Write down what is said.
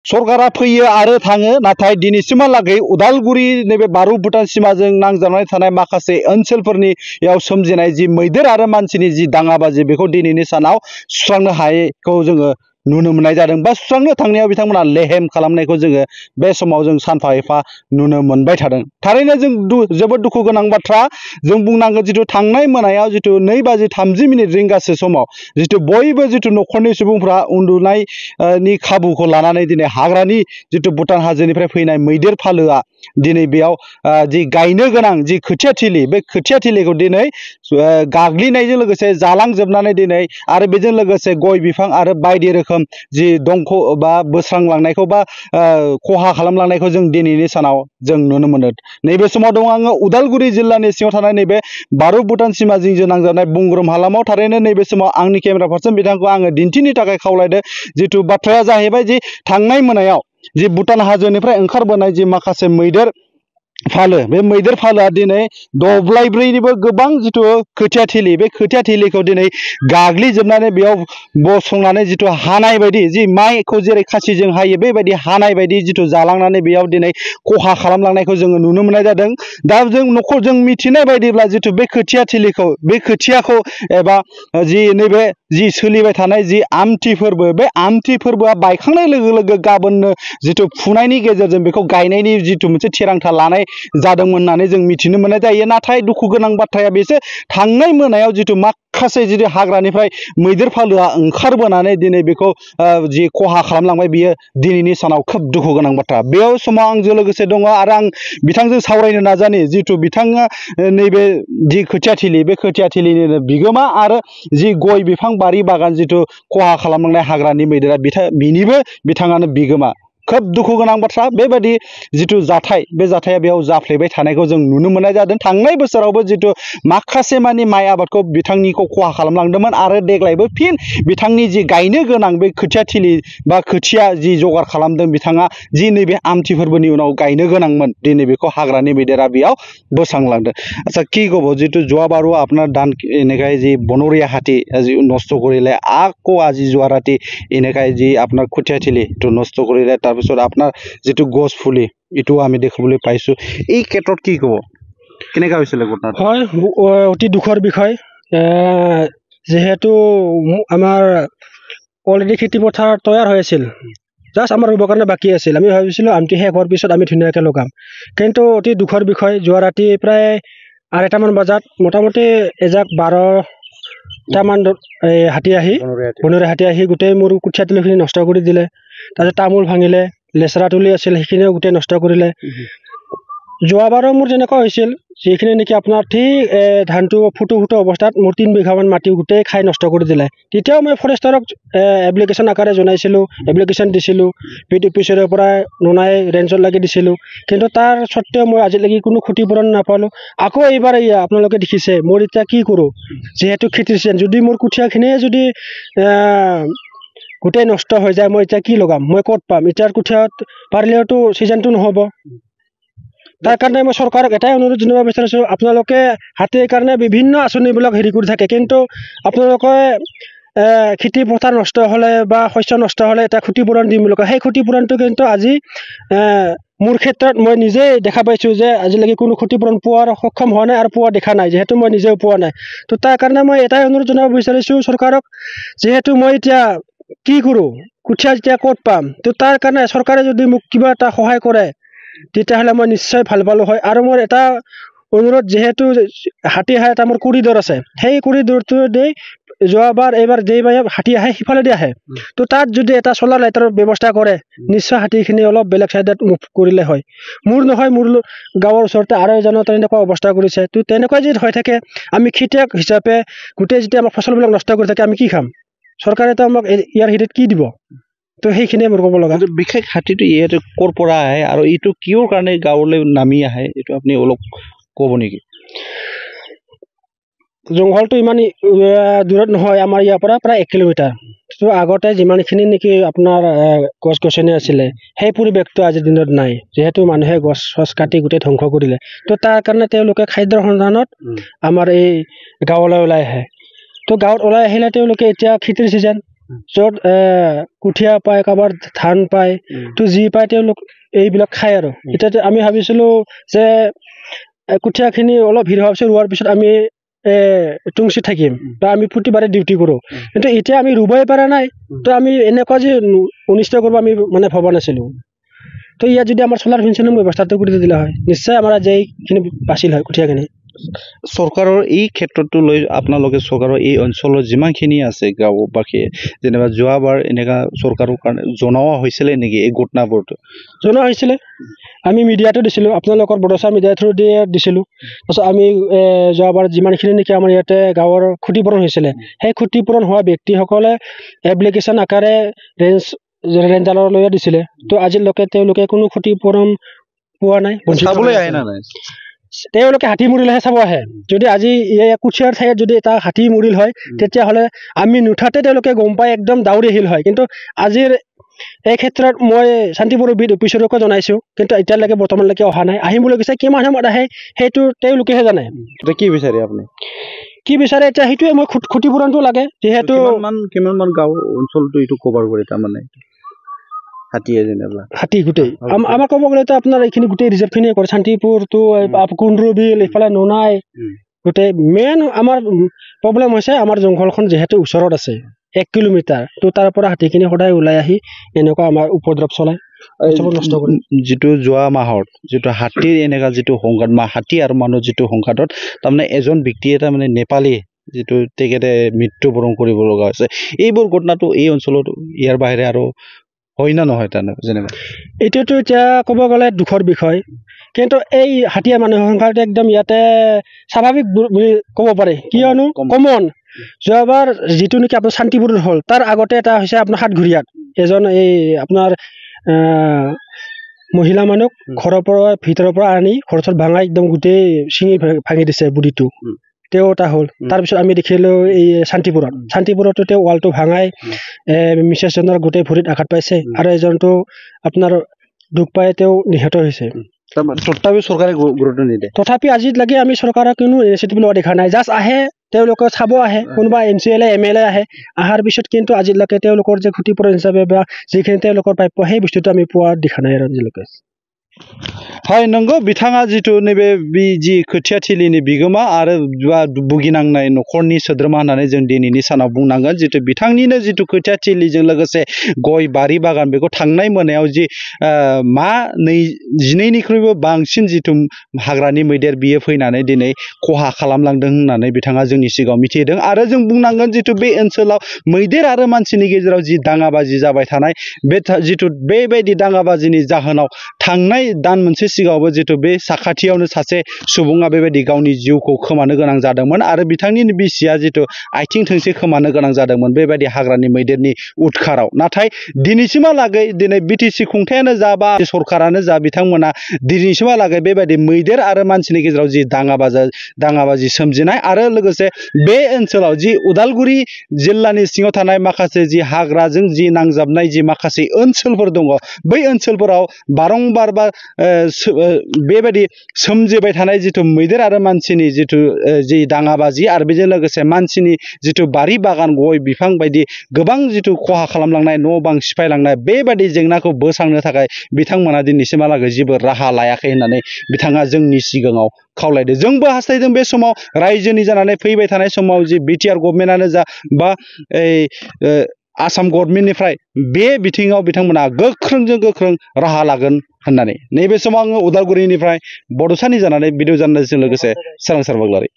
सरकारा फैयो आरो थाङो नाथाय दिनैसिमहालागै उदालगुरि नैबे बारु भुटान सिमाजों नांजाबनानै थानाय माखासे ओनसोलफोरनियाव सोमजिनाय जि मैदेर आरो मानसिनि जि दाङाबाजि बेखौ दिनैनि सानाव सुस्रांनो हायैखौ जोङो नुनो मोननाय जादों बा सुस्रांनो थांनायाव बिथांमोना लेहेम खालामनायखौ जोङो बे समाव जों सानफा एफा नुनो मोनबाय थादों थारैनो जों जोबोद दुखु गोनां बाथ्रा जों बुंनांगोन जिथु थांनाय मोनायाव जिथु 2:30 रिंगासो समाव जिथु बयबो जिथु न'खरनि सुबुंफ्रा उन्दुनायनि खाबुखौ लानानै दिनै हाग्रानि जिथु भुटान हाजोनिफ्राय फैनाय मैदेर फालोआ दिनै बेयाव जि गायनो गोनां जि खोथियाथिलि बे खोथियाथिलिखौ दिनै गाग्लिनायजों लोगोसे जालांजोबनानै दिनै आरो बेजों लोगोसे गय बिफां आरो बायदि रोखोम जि दंख बा बोस्रांलांनायखौ बा खहा खालामलांनायखौ जों दिनैनि सानाव जों नुनो मोनो नैबे समाव दं आङो उदालगुरि जिल्लानि सिङाव थानाय नैबे बारु भुटान सिमा जिंजों नांजाबनाय बुंग्रोम हालामाव थारैनो नैबे समाव आंनि केमेरा पार्सन बिथांखौ आङो दिन्थिनो थाखाय खावलायदों जिथु बाथ्राया जाहैबाय जि थांनाय मोनायाव जि भुटान हाजोनिफ्राय ओंखारबोनाय जि माखासे मैदेर फालो बे मैदेर फालोआ दिनै दब्लायब्रैनिबो गोबां जिथु खोथियाथिलि बे खोथियाथिलिखौ दिनै गाग्लिजोबनानै बेयाव बसंनानै जिथु हानाय बायदि जि माइखौ जेरै खासिजों हायो बेबायदि हानाय बायदि जिथु जालांनानै बेयाव दिनै खहा खालामलांनायखौ जोङो नुनो मोननाय जादों दा जों मिथिनाय बायदिब्ला जिथु बे खोथियाथिलिखौ बे खोथियाखौ एबा जि नैबे जि सोलिबाय थानाय जि आमथि फोरबो बे आमथि फोरबोआ बायखांनाय लोगो लोगो गाबोननो जिथु फुनायनि गेजेरजों बेखौ गायनायनि जिथु मोनसे थिरांथा लानाय जादोंमोन होननानै जों मिथिनो मोननाय जायो नाथाय दुखु गोनां बाथ्राया बेसो थांनाय मोनायाव जिथु माखासे जिथु हाग्रानिफ्राय मैदेर फालोआ ओंखारबोनानै दिनै बेखौ जि खहा खालामलांबाय बियो दिनैनि सानाव खोब दुखु गोनां बाथ्रा बेयाव समाव आंजों लोगोसे दङ आरो आं बिथांजों सावरायनो नाजानि जिथु बिथाङा नैबे जि खोथियाथिलि बे खोथियाथिलिनिनो बिगोमा आरो जि गय बिफां बारि बागान जिथु खहा खालामलांनाय हाग्रानि मैदेरा बिनिबो बिथाङानो बिगोमा खोब दुखु गोनां बाथ्रा बेबायदि जिथु जाथाय बे जाथाया बेयाव जाफ्लेबाय थानायखौ जों नुनो मोननाय जादों थांनाय बोसोरावबो जिथु माखासे मानि माइ आबादखौ बिथांनिखौ खहा खालामलांदोंमोन आरो देग्लायबो फिन बिथांनि जि गायनो गोनां बे खोथियाथिलि बा खोथिया जि जगार खालामदों बिथाङा जि नैबे आमथि फोरबोनि उनाव गायनो गोनांमोन दिनै बेखौ हाग्रानि मैदेरा बेयाव बोस्रांलांदों আচ্ছা কি ক'ব যিটো যোৱাবাৰো আপোনাৰ ধান এনেকাই যি বনৰীয়া হাতী আজি নষ্ট কৰিলে আকৌ আজি যোৱা ৰাতি এনেকাই যি আপোনাৰ কঠীয়াথিলি এইটো নষ্ট কৰিলে তাৰপিছত আপোনাৰ যিটো গছ ফুলি এইটো আমি দেখিবলৈ পাইছোঁ এই ক্ষেত্ৰত কি ক'ব কেনেকা হৈছিলে ঘটনাটো হয় অতি দুখৰ বিষয় যেহেতু আমাৰ অলৰেডি খেতি পথাৰ তৈয়াৰ হৈ আছিল জাষ্ট আমাৰ ৰুবৰ কাৰণে বাকী আছিল আমি ভাবিছিলোঁ আমটি শেষ হোৱাৰ পিছত আমি ধুনীয়াকৈ লগাম কিন্তু অতি দুখৰ বিষয় যোৱা ৰাতি প্ৰায় 2:30 বজাত মোটামুটি এজাক 12টামান হাতী আহি বনৰীয়া হাতী আহি গোটেই মোৰ কঠীয়াতলিখিনি নষ্ট কৰি দিলে তাৰপিছত তামোল ভাঙিলে লেচৰা তুলি আছিল সেইখিনিও গোটেই নষ্ট কৰিলে যোৱাবাৰো মোৰ যেনেকুৱা হৈছিল যিখিনি নেকি আপোনাৰ ঠিক ধানটো ফুটো অৱস্থাত মোৰ 3 বিঘামান মাটি গোটেই খাই নষ্ট কৰি দিলে তেতিয়াও মই ফৰেষ্টৰক এপ্লিকেশ্যন আকাৰে জনাইছিলোঁ এপ্লিকেশ্যন দিছিলোঁ পিডিপিৰ পৰা নুনাই ৰেঞ্জৰ লাগি দিছিলোঁ কিন্তু তাৰ সত্ত্বেও মই আজিলৈকে কোনো ক্ষতিপূৰণ নাপালোঁ আকৌ এইবাৰ আপোনালোকে দেখিছে মোৰ এতিয়া কি কৰোঁ যিহেতু খেতিৰ চিজন যদি মোৰ কঠীয়াখিনিয়ে যদি গোটেই নষ্ট হৈ যায় মই এতিয়া কি লগাম মই ক'ত পাম এতিয়াৰ কঠীয়াত পাৰিলেওতো ছিজনটো নহ'ব তাৰ কাৰণে মই চৰকাৰক এটাই অনুৰোধ জনাব বিচাৰিছোঁ আপোনালোকে হাতীৰ কাৰণে বিভিন্ন আঁচনিবিলাক হেৰি কৰি থাকে কিন্তু আপোনালোকে খেতি পথাৰ নষ্ট হ'লে বা শস্য নষ্ট হ'লে এটা ক্ষতিপূৰণ দিম বুলি কয় সেই ক্ষতিপূৰণটো কিন্তু আজি মোৰ ক্ষেত্ৰত মই নিজে দেখা পাইছোঁ যে আজিলৈকে কোনো ক্ষতিপূৰণ পোৱাৰ সক্ষম হোৱা নাই আৰু পোৱা দেখা নাই যিহেতু মই নিজেও পোৱা নাই তো তাৰ কাৰণে মই এটাই অনুৰোধ জনাব বিচাৰিছোঁ চৰকাৰক যিহেতু মই এতিয়া কি কৰোঁ কঠীয়া যেতিয়া ক'ত পাম তো তাৰ কাৰণে চৰকাৰে যদি মোক কিবা এটা সহায় কৰে তেতিয়াহ'লে মই নিশ্চয় ভাল পালোঁ হয় আৰু মোৰ এটা অনুৰোধ যেহেতু হাতী আহে এটা মোৰ কৰিডৰ আছে সেই কৰিডৰটো দি যোৱাবাৰ এইবাৰ যেইবাৰ হাতী আহে সিফালেদি আহে তো তাত যদি এটা চলাৰ লাইটৰ ব্যৱস্থা কৰে নিশ্চয় হাতীখিনি অলপ বেলেগ চাইডত মুভ কৰিলে হয় মোৰ নহয় মোৰ গাঁৱৰ ওচৰতে আৰু এজনৰ তেনেকুৱা অৱস্থা কৰিছে তো তেনেকুৱা যদি হৈ থাকে আমি খেতিয়ক হিচাপে গোটেই যেতিয়া আমাৰ ফচলবিলাক নষ্ট কৰি থাকে আমি কি খাম চৰকাৰেতো আমাক ইয়াৰ হিৰত কি দিব তো সেইখিনিয়ে মোৰ ক'ব লগা বিশেষ হাতীটো ইয়াতে ক'ৰ পৰা আহে আৰু এইটো কিয়ৰ কাৰণে গাঁৱলৈ নামি আহে এইটো আপুনি অলপ ক'ব নেকি জংঘলটো ইমান দূৰত নহয় আমাৰ ইয়াৰ পৰা প্ৰায় 1 কিলোমিটাৰ তো আগতে যিমানখিনি নেকি আপোনাৰ গছ গছনি আছিলে সেই পৰিৱেশটো আজিৰ দিনত নাই যিহেতু মানুহে গছ কাটি গোটেই ধ্বংস কৰিলে তো তাৰ কাৰণে তেওঁলোকে খাদ্যৰ সন্ধানত আমাৰ এই গাঁৱলৈ ওলাই আহে তো গাঁৱত ওলাই আহিলে তেওঁলোকে এতিয়া খেতিৰ ছিজন য'ত কুঠিয়া পায় কাৰোবাৰ ধান পায় তো যি পায় তেওঁলোক এইবিলাক খায় আৰু এতিয়া আমি ভাবিছিলোঁ যে কুঠিয়াখিনি অলপ ভিৰ হোৱাৰ পিছত ৰোৱাৰ পিছত আমি টুংচি থাকিম বা আমি প্ৰতিবাৰে ডিউটি কৰোঁ কিন্তু এতিয়া আমি ৰুবই পৰা নাই তো আমি এনেকুৱা যে অনিষ্ট কৰিব আমি মানে ভবা নাছিলোঁ তো ইয়াত যদি আমাৰ চলাৰ ফেঞ্চিঙৰ ব্যৱস্থাটো কৰি দিলে হয় নিশ্চয় আমাৰ আজি এইখিনি বাচিল হয় কুঠিয়াখিনি চৰকাৰৰ এই ক্ষেত্ৰটো লৈ আপোনালোকে চৰকাৰৰ এই অঞ্চলৰ যিমানখিনি আছে গাঁওবাসী যেনিবা যোৱাবাৰ এনেকুৱা চৰকাৰৰ কাৰণে জনোৱা হৈছিলে নেকি এই ঘটনাবোৰটো জনোৱা হৈছিলে আমি মিডিয়াটো দিছিলোঁ আপোনালোকৰ বড়োচা মিডিয়া থ্ৰু দিয়ে দিছিলোঁ তাৰপিছত আমি যোৱাবাৰ যিমানখিনি নেকি আমাৰ ইয়াতে গাঁৱৰ ক্ষতিপূৰণ হৈছিলে সেই ক্ষতিপূৰণ হোৱা ব্যক্তিসকলে এপ্লিকেশ্যন আকাৰে ৰেঞ্জাৰলৈ দিছিলে তো আজিলৈকে তেওঁলোকে কোনো ক্ষতিপূৰণ পোৱা নাই চাবলৈ আহে না নাই তেওঁলোকে হাতী মৰিলেহে চাব আহে যদি আজি কুঠিয়াৰ ঠাইত যদি এটা হাতী মৰিল হয় তেতিয়াহ'লে আমি নুঠাতে তেওঁলোকে গম পাই একদম দাউৰি আহিল হয় কিন্তু আজিৰ এই ক্ষেত্ৰত মই শান্তিপুৰ অফিচৰকো জনাইছোঁ কিন্তু এতিয়ালৈকে বৰ্তমানলৈকে অহা নাই আহিম বুলি কৈছে কিমান সময়ত আহে সেইটো তেওঁলোকেহে জানে কি বিচাৰে আপুনি কি বিচাৰে এতিয়া সেইটোৱে মই ক্ষতিপূৰণটো লাগে যিহেতু কিমানমান গাঁও অঞ্চলটো এইটো কভাৰ কৰে তাৰমানে হাতী গোটেই আমাৰ ক'ব গ'লেতো আপোনাৰ এইখিনি গোটেই ৰিজাৰ্ভখিনিয়ে কৰে শান্তিপুৰটো কুন্দ্ৰুবিল এইফালে নোনাই গোটেই মেইন আমাৰ প্ৰব্লেম হৈছে আমাৰ জংঘলখন যিহেতু ওচৰত আছে 1 কিলোমিটাৰ তো তাৰ পৰা হাতীখিনি সদায় ওলাই আহি এনেকুৱা আমাৰ উপদ্ৰৱ চলায় নষ্ট কৰে যিটো যোৱা মাহত যিটো হাতীৰ এনেকুৱা যিটো সংঘাত হাতী আৰু মানুহৰ যিটো সংঘাতত তাৰমানে এজন ব্যক্তিয়ে তাৰমানে নেপালী যিটো তেখেতে মৃত্যুবৰণ কৰিব লগা হৈছে এইবোৰ ঘটনাটো এই অঞ্চলত ইয়াৰ বাহিৰে আৰু হয় না নহয় তাৰমানে যেনেবা এইটোতো এতিয়া ক'ব গ'লে দুখৰ বিষয় কিন্তু এই হাতীয়া মানুহৰ সংখ্যাটো একদম ইয়াতে স্বাভাৱিক বুলি ক'ব পাৰে কিয়নো কমন যোৱাবাৰ যিটো নেকি আপোনাৰ শান্তিপুৰত হ'ল তাৰ আগতে এটা হৈছে আপোনাৰ সাতঘৰীয়াত এজন এই আপোনাৰ মহিলা মানুহ ঘৰৰ পৰা ভিতৰৰ পৰা আনি ঘৰ ভাঙাই একদম গোটেই চিঙি ভাঙি দিছে বুঢ়ীটো তেওঁ এটা হ'ল তাৰপিছত আমি দেখিলোঁ এই শান্তিপুৰতো তেওঁ ৱালটো ভাঙাই মিছেছজনৰ গোটেই ভৰিত আঘাত পাইছে আৰু এজনটো আপোনাৰ দুখ পাই তেওঁ নিহত হৈছে তথাপি চৰকাৰে গুৰুত্ব নিদিয়ে তথাপি আজিলৈকে আমি চৰকাৰৰ কোনো ইনিচিয়েটিভ লোৱা দেখা নাই জাষ্ট আহে তেওঁলোকে চাব আহে কোনোবা MCLA MLA আহে অহাৰ পিছত কিন্তু আজিলৈকে তেওঁলোকৰ যে ক্ষতিপূৰণ হিচাপে বা যিখিনি তেওঁলোকৰ প্ৰাপ্য সেই বস্তুটো আমি পোৱা দেখা নাই আৰু আজিলৈকে হয় নंगौ बिथाङा जितु नैबे जि खोथियाथिलिनि बिगोमा आरो भुगिनांनाय न'खरनि सोद्रोमा होननानै जों दिनैनि सानाव बुंनांगोन जितु बिथांनिनो जितु खोथियाथिलिजों लोगोसे गय बारि बागान बेखौ थांनाय मोनायाव जि मा 12निख्रुइबो बांसिन जितु हाग्रानि मैदेर बियो फैनानै दिनै खहा खालामलांदों होननानै बिथाङा जोंनि सिगाङाव मिथिहोदों आरो जों बुंनांगोन जितु बे ओनसोलाव मैदेर आरो मानसिनि गेजेराव जि दाङाबाजि जाबाय थानाय बे जितु बेबायदि दाङाबाजिनि जाहोनाव थांनाय दान मोनसे सिगाङावबो जितु बे साखाथियावनो सासे सुबुङा बेबायदि गावनि जिउखौ खोमानो गोनां जादोंमोन आरो बिथांनि बिसिया जितु आथिं थोंसे खोमानो गोनां जादोंमोन बेबायदि हाग्रानि मैदेरनि उदखाराव नाथाय दिनैसिमहालागै दिनै BTC खुंथायानो जा बा सरकारानो जा बिथांमोना दिनैसिमहालागै बेबायदि मैदेर आरो मानसिनि गेजेराव जि दाङाबाजि सोमजिनाय आरो लोगोसे बे ओनसोलाव जि उदालगुरि जिल्लानि सिङाव थानाय माखासे जि हाग्राजों जि नांजाबनाय जि माखासे ओनसोलफोर दङ बै ओनसोलफोराव बारंबार बा बेबायदि सोमजिबाय थानाय जितु मैदेर आरो मानसिनि जितु जि दाङाबाजि आरो बेजों लोगोसे मानसिनि जितु बारि बागान गय बिफां बायदि गोबां जितु खहा खालामलांनाय न' बां सिफायलांनाय बेबायदि जेंनाखौ बोस्रांनो थाखाय बिथांमोना दिनैसिमहालागै जेबो राहा लायाखै होननानै बिथाङा जोंनि सिगाङाव खावलायदों जोंबो हास्थायदों बे समाव रायजोनि जानानै फैबाय थानाय समाव जि BTR गभर्नमेन्टआनो जा बा आसाम गभर्नमेन्टनिफ्राय बे बिथिङाव बिथांमोना गोख्रोंजों गोख्रों राहा लागोन होननानै नैबे समाव आङो उदालगुरिनिफ्राय बड'सानि जानानै भिडिअ जार्नालिस्टजों लोगोसे सोरांसार बाग्लारि